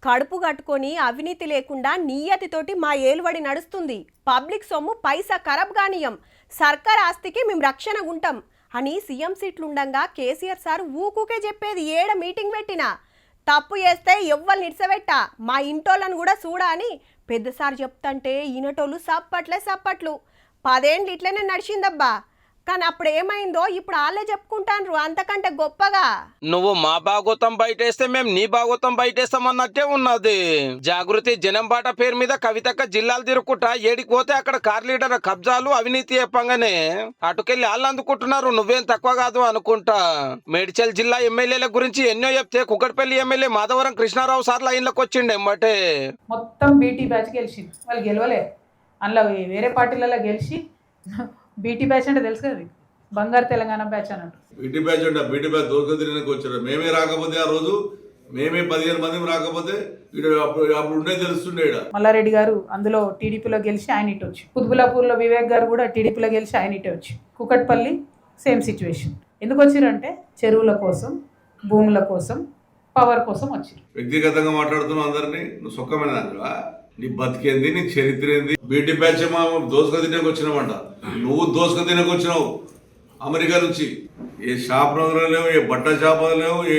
కడుపు కట్టుకొని అవినీతి లేకుండా నియతితోటి మా ఏలుబడి నడుస్తుంది. పబ్లిక్ సొమ్ము పైసా ఖరాబ్ గానియం, సర్కార్ ఆస్తికి మేము రక్షణ ఉంటాం అని సీఎం సీట్లుండంగా కేసీఆర్ సార్ ఊకూకే చెప్పేది. ఏడ మీటింగ్ పెట్టినా తప్పు చేస్తే ఎవ్వరు నిడిసబెట్టా, మా ఇంటోళ్ళను కూడా చూడా అని పెద్దసారి చెప్తంటే ఈనటోళ్ళు సప్పట్లు 10 ఏళ్ళు ఇట్లనే నడిచిందబ్బా. కానీ అప్పుడు ఏమైందో ఇప్పుడు వాళ్ళే చెప్పుకుంటాన్రు అంతకంటే గొప్పగా. నువ్వు మా భాగోతం బయటేస్తే మేము నీ భాగోతం బయటేస్తామన్నట్టే ఉన్నది. జాగృతి జనం బాట పేరు మీద కవితక్క జిల్లాలు తిరుక్కుంటా ఏడికి పోతే అక్కడ కార్ లీడర్ కబ్జాలు అవినీతి చెప్పంగానే అటుకెళ్ళి వాళ్ళు అందుకుంటున్నారు. నువ్వేం తక్కువ కాదు అనుకుంటా. మేడ్చల్ జిల్లా ఎమ్మెల్యేల గురించి ఎన్నో చెప్తే కుక్కడపల్లి ఎమ్మెల్యే మాధవరం కృష్ణారావు సార్ లైన్లోకి వచ్చిండు ఎమ్మటే. మొత్తం బీటీ బ్యాచ్ గెలిచింది, వాళ్ళు గెలవలే. అందులో వేరే పార్టీలలో గెలిచి బీటీ బ్యాచ్ అంటే తెలుసు కదా, బంగారు తెలంగాణ బ్యాచ్ అని అంటారు. బీటీ బ్యాచ్ అంటే బీటీ బ్యాచ్ దోసుకొని వచ్చారు. మేమే రాకపోతే ఆ రోజు మేమే 15 మంది రాకపోతే అప్పుడు ఉండే తెలుస్తుండే. మల్లారెడ్డి గారు అందులో టీడీపీలో గెలిచి ఆయన ఇటు వచ్చి, కుత్బులాపూర్లో వివేక్ గారు కూడా టీడీపీలో గెలిచి ఆయన ఇటే వచ్చి, కుకట్పల్లి సేమ్ సిచ్యువేషన్. ఎందుకు వచ్చిరంటే చెరువుల కోసం, భూముల కోసం, పవర్ కోసం వచ్చారు. వ్యక్తిగతంగా మాట్లాడుతున్నావు అందరినీ. నువ్వు సుఖమైన దానివా? నీ బతికేంది, నీ చరిత్ర ఏంది? బీటీ బ్యాచ్ దోసుక తినకు వచ్చినావంట. నువ్వు దోసుక తినకు వచ్చినావు అమెరికా నుంచి. ఏ షాప్ రోజులు లేవు, ఏ బట్ట షాప్ లేవు, ఏ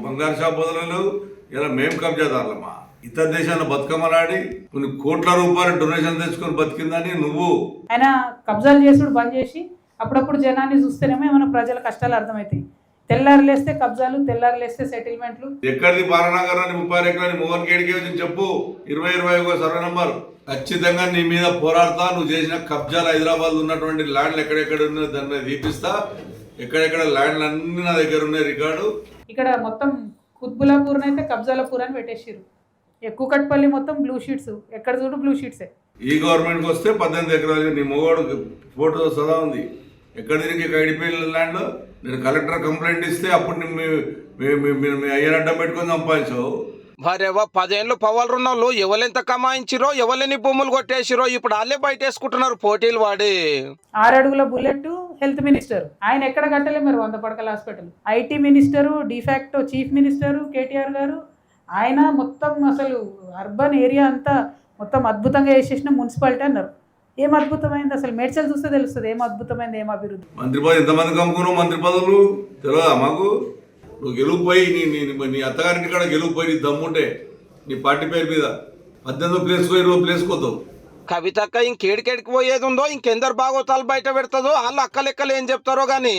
బంగారు షాప్ లేవు. ఇలా మేము కబ్జాదారులమ్మా. ఇతర దేశాన్ని బతుకమ్మలాడి కొన్ని కోట్ల రూపాయలు డొనేషన్ తెచ్చుకొని బతికిందని నువ్వు. ఆయన కబ్జాలు చేసుడు బంద్ చేసి అప్పుడప్పుడు జనాన్ని చూస్తేనేమో ఏమైనా ప్రజల కష్టాలు అర్థమవుతాయి. తెల్లారు లేస్తే కబ్జాలు, తెల్లారు లేస్తే సెటిల్మెంట్లు. ఎక్కడిది బాలనగరాన్ని 30 ఎకరాన్ని మోహన్ గేడికి వచ్చి చెప్పు. 2021 సర్వే నంబర్. ఖచ్చితంగా నీ మీద పోరాడతా. నువ్వు చేసిన కబ్జాలు హైదరాబాద్ ఉన్నటువంటి ల్యాండ్లు ఎక్కడెక్కడ ఉన్నాయి దాని మీద తీపిస్తా. ఎక్కడెక్కడ ల్యాండ్లు అన్ని నా దగ్గర ఉన్నాయి రికార్డు. ఇక్కడ మొత్తం కుత్బులాపూర్ అయితే కబ్జాలపూర్ అని పెట్టేసారు. కుకట్పల్లి మొత్తం బ్లూ షీట్స్, ఎక్కడ చూడు బ్లూ షీట్సే. ఈ గవర్నమెంట్కి వస్తే 18 ఎకరాలు నీ మొగోడు ఫోటో సదా ఉంది. ఎక్కడ తిరిగి ఐడిపిఎల్ ల్యాండ్ నేను కలెక్టర్ కంప్లైంట్ ఇస్తే అప్పుడు మీ అయ్యని అడ్డం పెట్టుకొని సంపాదించావు. వారేవా 10 ఏళ్ళు పవర్ ఉన్నోళ్ళు ఎవరెంత కమాయించిరో, ఎవరెన్ని భూములు కొట్టేసిరో ఇప్పుడు వాళ్ళే బయటేసుకుంటున్నారు పోటీలు వాడి. 6 అడుగుల బుల్లెట్ హెల్త్ మినిస్టర్ ఆయన ఎక్కడ కట్టలే మరి 100 పడకల hospital. IT minister, de facto chief minister KTR గారు. ఆయన మొత్తం అసలు అర్బన్ ఏరియా అంతా మొత్తం అద్భుతంగా చేసేసిన మున్సిపాలిటీ అన్నారు. ఏం అద్భుతమైంది అసలు? మేడ్చల్ చూస్తే తెలుస్తుంది ఏం అద్భుతమైంది, ఏం అభివృద్ధి. మంత్రి పదవి ఎంతమందికి అమ్ముకున్నావు? మంత్రి పదవులు తెలియదా మాకు? నువ్వు గెలుపుపోయి నీ అత్తగారింటి కాడ గెలుపుపోయి నీ దమ్ముంటే నీ పార్టీ పేరు మీద 18వ ప్లేస్ 20వ ప్లేస్ కోతావు. కవితక్క ఇంకేడికెడికి పోయేది ఉందో, ఇంకెందరు బాగోతాలు బయట పెడతాదో, వాళ్ళు అక్కలెక్కలు ఏం చెప్తారో గాని